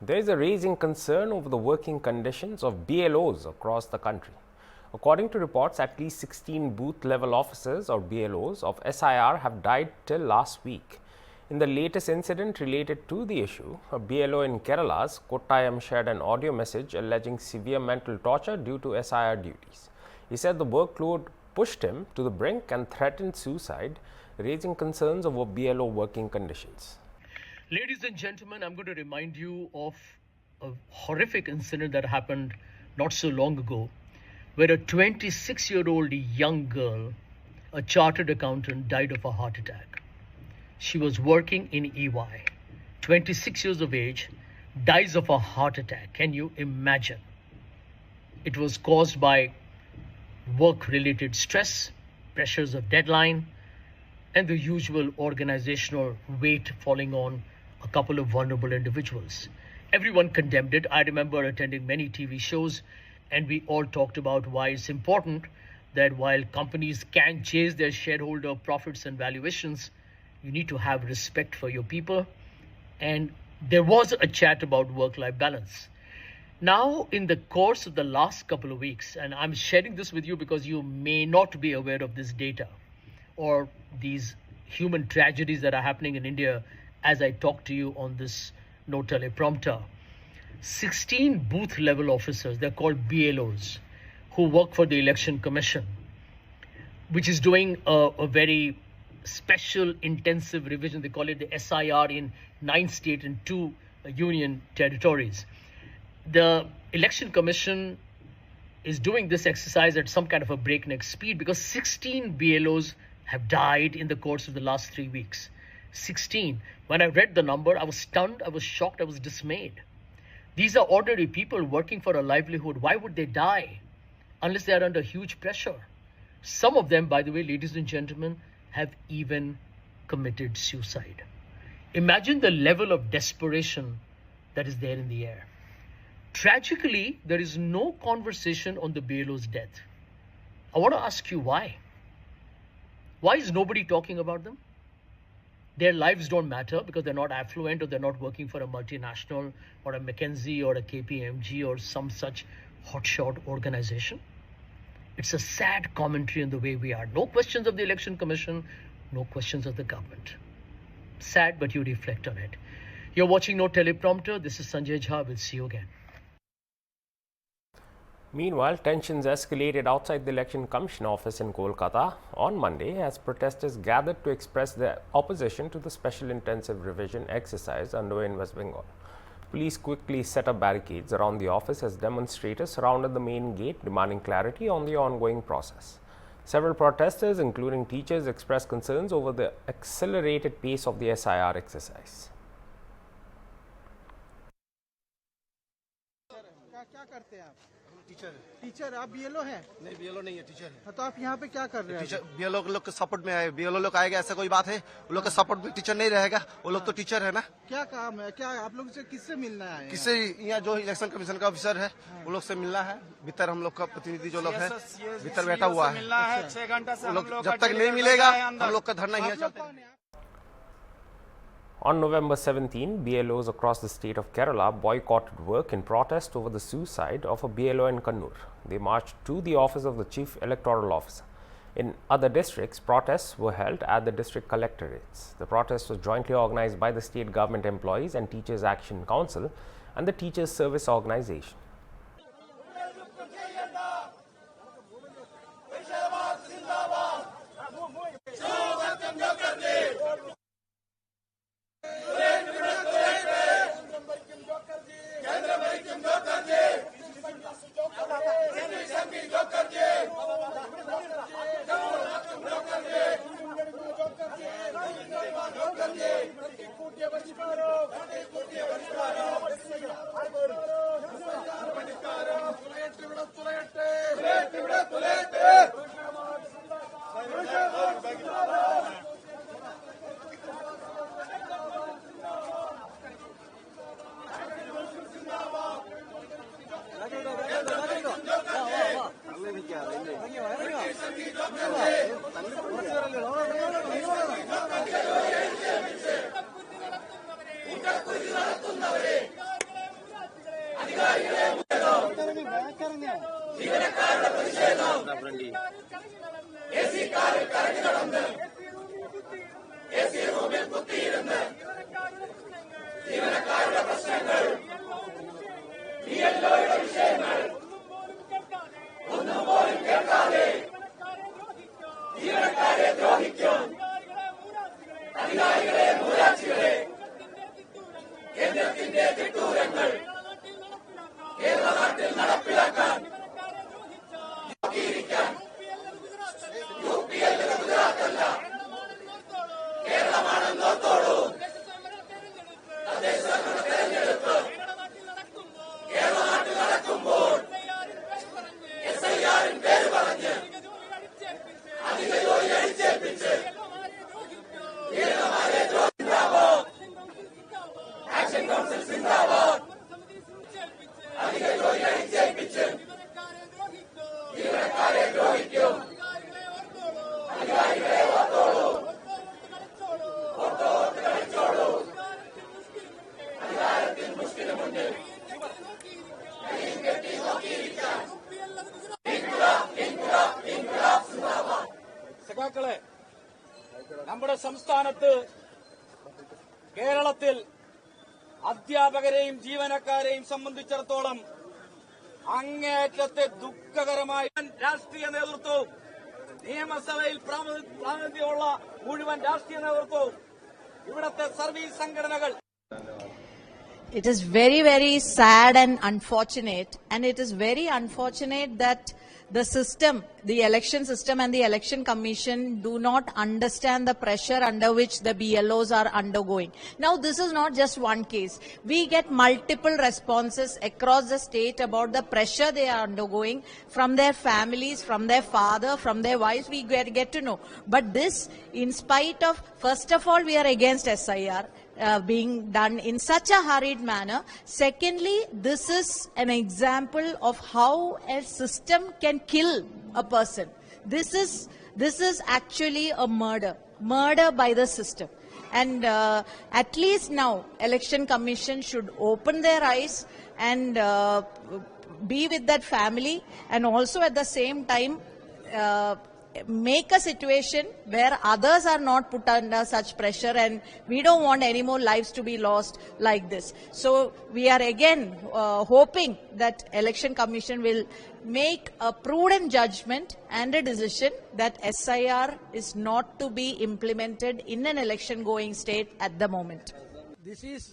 There is a rising concern over the working conditions of BLOs across the country. According to reports, at least 16 booth-level officers or BLOs of SIR have died till last week. In the latest incident related to the issue, a BLO in Kerala's Kottayam shared an audio message alleging severe mental torture due to SIR duties. He said the workload pushed him to the brink and threatened suicide, raising concerns over BLO working conditions. Ladies and gentlemen, I'm going to remind you of a horrific incident that happened not so long ago, where a 26-year-old young girl, a chartered accountant, died of a heart attack. She was working in EY, 26 years of age, dies of a heart attack. Can you imagine? It was caused by work-related stress, pressures of deadline, and the usual organizational weight falling on a couple of vulnerable individuals. Everyone condemned it. I remember attending many TV shows, and we all talked about why it's important that while companies can chase their shareholder profits and valuations, you need to have respect for your people. And there was a chat about work-life balance. Now, in the course of the last couple of weeks, and I'm sharing this with you because you may not be aware of this data or these human tragedies that are happening in India as I talk to you on this no teleprompter. 16 booth level officers, they're called BLOs, who work for the Election Commission, which is doing a very special intensive revision. They call it the SIR in 9 states and 2 union territories. The Election Commission is doing this exercise at some kind of a breakneck speed because 16 BLOs have died in the course of the last 3 weeks. 16. When I read the number, I was stunned, I was shocked, I was dismayed. These are ordinary people working for a livelihood. Why would they die unless they are under huge pressure? Some of them, by the way, ladies and gentlemen, have even committed suicide. Imagine the level of desperation that is there in the air. Tragically, there is no conversation on the BLO's death. I want to ask you why. Why is nobody talking about them? Their lives don't matter because they're not affluent or they're not working for a multinational or a McKinsey or a KPMG or some such hotshot organization. It's a sad commentary on the way we are. No questions of the Election Commission, no questions of the government. Sad, but you reflect on it. You're watching No Teleprompter. This is Sanjay Jha. We'll see you again. Meanwhile, tensions escalated outside the Election Commission office in Kolkata on Monday as protesters gathered to express their opposition to the special intensive revision exercise underway in West Bengal. Police quickly set up barricades around the office as demonstrators surrounded the main gate, demanding clarity on the ongoing process. Several protesters, including teachers, expressed concerns over the accelerated pace of the SIR exercise. Teacher आप BLO हैं? नहीं BLO नहीं है, teacher है। तो आप यहाँ पे क्या कर रहे हैं? टीचर बीएलओ लोग के सपोर्ट में आए। बीएलओ लोग आएगा ऐसा कोई बात है? वो लोग का सपोर्ट में टीचर नहीं रहेगा। वो लोग तो टीचर है ना। क्या काम है? क्या आप लोग से किससे मिलना है? किससे? यहाँ जो इलेक्शन कमीशन का ऑफिसर है वो लोग से मिलना है। भीतर हम लोग का प्रतिनिधि जो लोग है भीतर बैठा हुआ है। 6 घंटा से जब तक नहीं मिलेगा हम लोग का धरना ही चलता है। On November 17, BLOs across the state of Kerala boycotted work in protest over the suicide of a BLO in Kannur. They marched to the office of the Chief Electoral Officer. In other districts, protests were held at the district collectorates. The protest was jointly organized by the State Government Employees and Teachers Action Council and the Teachers Service Organization. സഖാക്കളെ, നമ്മുടെ സംസ്ഥാനത്ത് കേരളത്തിൽ അധ്യാപകരെയും ജീവനക്കാരെയും സംബന്ധിച്ചിടത്തോളം അങ്ങേയറ്റത്തെ ദുഃഖകരമായ രാഷ്ട്രീയ നേതൃത്വവും നിയമസഭയിൽ പ്രാതിനിധ്യമുള്ള മുഴുവൻ രാഷ്ട്രീയ നേതൃത്വവും ഇവിടത്തെ സർവീസ് സംഘടനകൾ. It is very, very sad and unfortunate, and it is very unfortunate that the system, the election system and the election commission do not understand the pressure under which the BLOs are undergoing. Now, this is not just one case. We get multiple responses across the state about the pressure they are undergoing from their families, from their father, from their wives. We get to know. But this, in spite of, first of all, we are against SIR. Being done in such a hurried manner. Secondly, this is an example of how a system can kill a person. This is actually a murder by the system. And at least now, Election Commission should open their eyes and be with that family, and also at the same time make a situation where others are not put under such pressure, and we don't want any more lives to be lost like this. So we are again hoping that Election Commission will make a prudent judgment and a decision that SIR is not to be implemented in an election going state at the moment. This is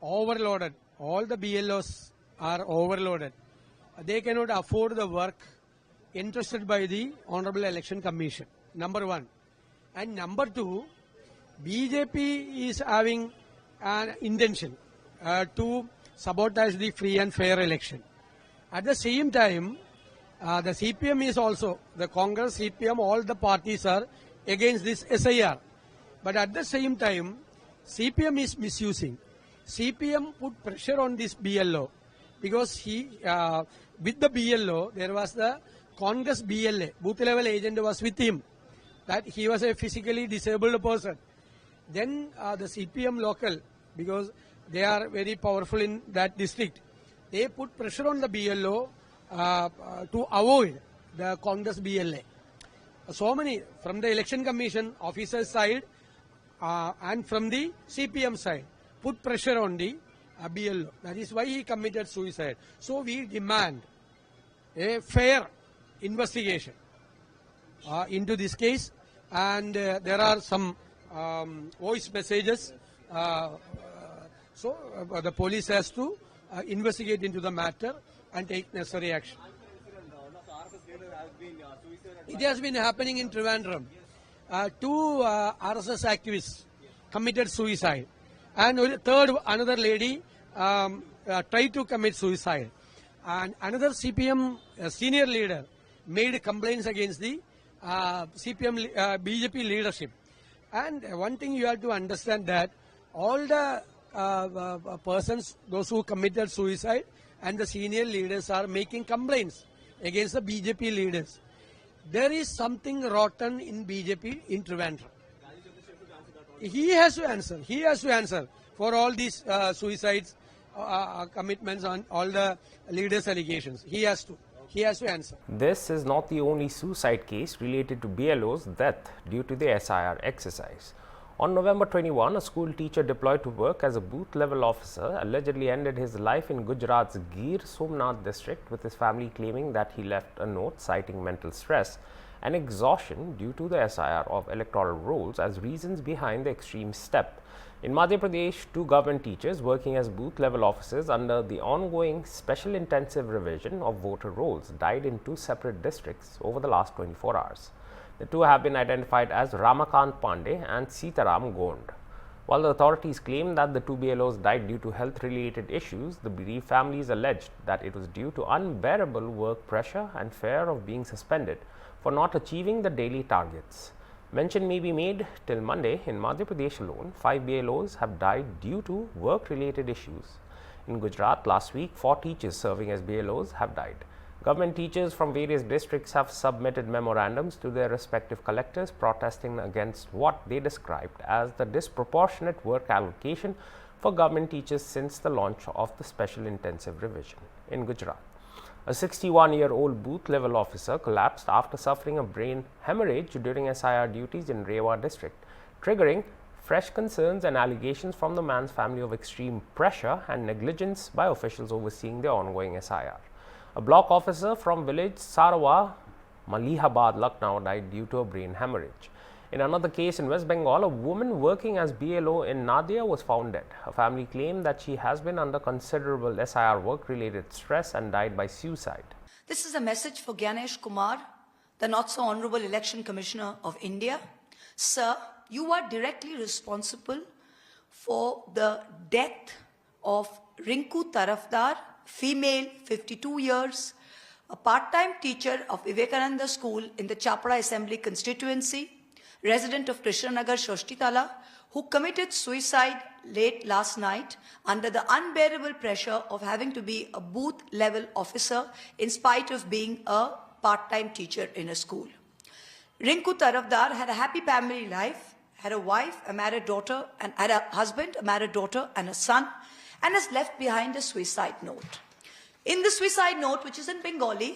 overloaded. All the BLOs are overloaded. They cannot afford the work entrusted by the Honorable Election Commission, number one. And number two, BJP is having an intention to sabotage the free and fair election. At the same time, the CPM is also, the Congress, CPM, all the parties are against this SIR. But at the same time, CPM is misusing. CPM put pressure on this BLO because with the BLO, there was the Congress BLA, booth level agent was with him, that he was a physically disabled person. Then the CPM local, because they are very powerful in that district, they put pressure on the BLO to avoid the Congress BLA. So many from the Election Commission officers side and from the CPM side put pressure on the BLO. That is why he committed suicide. So we demand a fair investigation into this case, and there are some voice messages. So the police has to investigate into the matter and take necessary action. It has been happening in Trivandrum. Two RSS activists committed suicide, and another lady tried to commit suicide, and another CPM senior leader made complaints against the CPM BJP leadership. And one thing you have to understand, that all the persons, those who committed suicide and the senior leaders are making complaints against the BJP leaders. There is something rotten in BJP in Trivandrum. He has to answer. He has to answer for all these suicides commitments on all the leaders' allegations. He has to answer. This is not the only suicide case related to BLO's death due to the SIR exercise. On November 21, a school teacher deployed to work as a booth-level officer allegedly ended his life in Gujarat's Gir Somnath district, with his family claiming that he left a note citing mental stress and exhaustion due to the SIR of electoral rolls as reasons behind the extreme step. In Madhya Pradesh, 2 government teachers working as booth-level officers under the ongoing special intensive revision of voter rolls died in 2 separate districts over the last 24 hours. The 2 have been identified as Ramakant Pandey and Sitaram Gond. While the authorities claim that the 2 BLOs died due to health-related issues, the bereaved families alleged that it was due to unbearable work pressure and fear of being suspended for not achieving the daily targets. Mention may be made till Monday, in Madhya Pradesh alone, 5 BLOs have died due to work-related issues. In Gujarat last week, 4 teachers serving as BLOs have died. Government teachers from various districts have submitted memorandums to their respective collectors protesting against what they described as the disproportionate work allocation for government teachers since the launch of the special intensive revision. In Gujarat, a 61-year-old booth-level officer collapsed after suffering a brain hemorrhage during SIR duties in Rewa district, triggering fresh concerns and allegations from the man's family of extreme pressure and negligence by officials overseeing the ongoing SIR. A block officer from village Sarawa, Malihabad, Lucknow died due to a brain hemorrhage. In another case in West Bengal, a woman working as BLO in Nadia was found dead. Her family claimed that she has been under considerable SIR work-related stress and died by suicide. This is a message for Ganesh Kumar, the not so honorable Election Commissioner of India. Sir, you are directly responsible for the death of Rinku Tarafdar, female, 52 years, a part-time teacher of Vivekananda School in the Chapra Assembly constituency, resident of Krishnanagar, Shoshtitala, who committed suicide late last night under the unbearable pressure of having to be a booth-level officer in spite of being a part-time teacher in a school. Rinku Tarafdar had a happy family life, had a wife, a married daughter, and had a husband, a married daughter, and a son, and has left behind a suicide note. In the suicide note, which is in Bengali,